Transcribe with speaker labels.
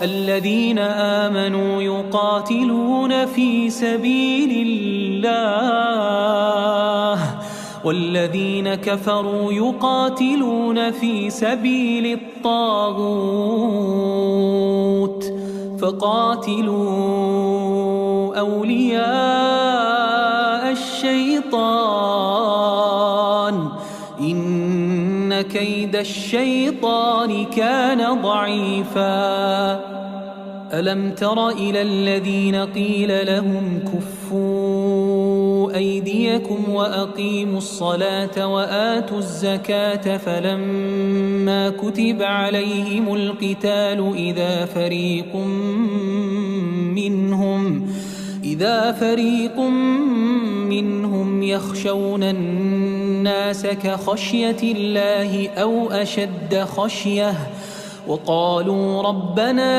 Speaker 1: الذين آمنوا يقاتلون في سبيل الله والذين كفروا يقاتلون في سبيل الطاغوت فقاتلوا أولياء الشيطان إن كيد الشيطان كان ضعيفا ألم تر إلى الذين قيل لهم كفوا أيديكم وأقيموا الصلاة وآتوا الزكاة فلما كتب عليهم القتال إذا فريق منهم يخشون الناس كخشية الله أو أشد خشية وقالوا ربنا